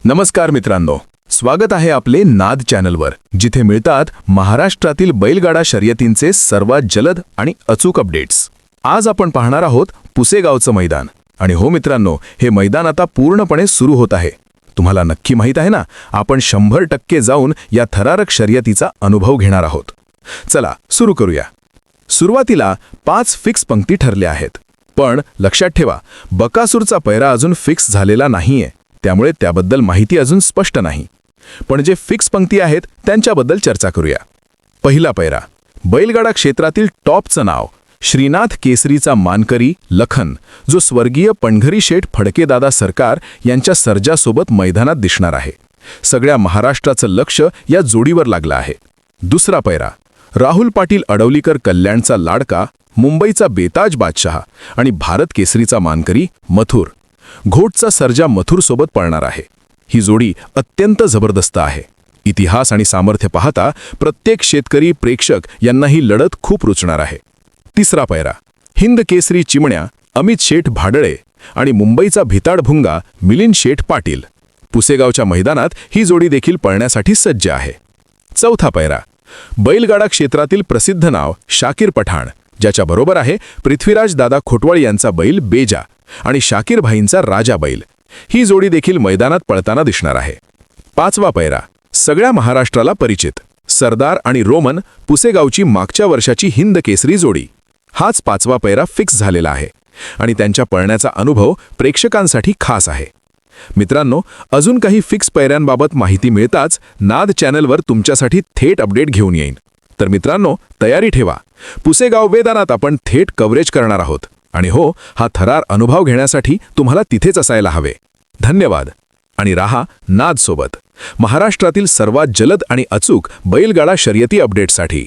नमस्कार मित्रांनो, स्वागत आहे आपले नाद चॅनलवर, जिथे मिळतात महाराष्ट्रातील बैलगाडा शर्यतींचे सर्वात जलद आणि अचूक अपडेट्स। आज आपण पाहणार आहोत पुसेगावचं मैदान। आणि हो मित्रांनो, हे मैदान आता पूर्णपणे सुरू होत आहे। तुम्हाला नक्की माहित आहे ना, आपण 100% जाऊन या थरारक शर्यतीचा अनुभव घेणार आहोत। चला सुरू करूया। सुरुवातीला 5 फिक्स पंक्ती ठरल्या आहेत, पण लक्षात ठेवा, बकासूरचा पैरा अजून फिक्स झालेला नाहीये, त्यामुळे त्याबद्दल माहिती अजून स्पष्ट नाही। पण जे फिक्स पंक्ती आहेत त्यांच्याबद्दल चर्चा करूया। पहिला पैरा, बैलगाडा क्षेत्रातील टॉपचं नाव, श्रीनाथ केसरीचा मानकरी लखन, जो स्वर्गीय पणघरी शेठ फडकेदादा सरकार यांच्या सर्जासोबत मैदानात दिसणार आहे। सगळ्या महाराष्ट्राचं लक्ष या जोडीवर लागलं आहे। दुसरा पैरा, राहुल पाटील अडवलीकर कल्याणचा लाडका, मुंबईचा बेताज बादशाह आणि भारत केसरीचा मानकरी मथुर, घोटचा सर्जा मथुरसोबत पळणार आहे। ही जोडी अत्यंत जबरदस्त आहे। इतिहास आणि सामर्थ्य पाहता प्रत्येक शेतकरी प्रेक्षक यांना ही लढत खूप रुचणार आहे। तिसरा पैरा, हिंद केसरी चिमण्या अमित शेठ भाडळे आणि मुंबईचा भिताडभुंगा मिलिंद शेठ पाटील, पुसेगावच्या मैदानात ही जोडी देखील पळण्यासाठी सज्ज आहे। चौथा पैरा, बैलगाडा क्षेत्रातील प्रसिद्ध नाव शाकीर पठाण, ज्याच्याबरोबर आहे पृथ्वीराज दादा खोटवळ यांचा बैल बेजा आणि शाकीर भाईंचा राजा बैल। ही जोडी देखील मैदानात पळताना दिसणार आहे। पाचवा पैरा, सगळ्या महाराष्ट्राला परिचित सरदार आणि रोमन, पुसेगावची मागच्या वर्षाची हिंद केसरी जोडी। हाच पाचवा पैरा फिक्स झालेला आहे आणि त्यांच्या पळण्याचा अनुभव प्रेक्षकांसाठी खास आहे। मित्रांनो, अजून काही फिक्स पैऱ्यांबाबत माहिती मिळताच नाद चॅनलवर तुमच्यासाठी थेट अपडेट घेऊन येईन। तर मित्रांनो, तयारी ठेवा, पुसेगाव मैदानात आपण थेट कव्हरेज करणार आहोत। आणि हो, हा थरार अनुभव घेण्यासाठी तुम्हाला तिथेच असायला हवे। धन्यवाद आणि राहा नाद सोबत, महाराष्ट्रातील सर्वात जलद आणि अचूक बैलगाडा शर्यती अपडेटसाठी।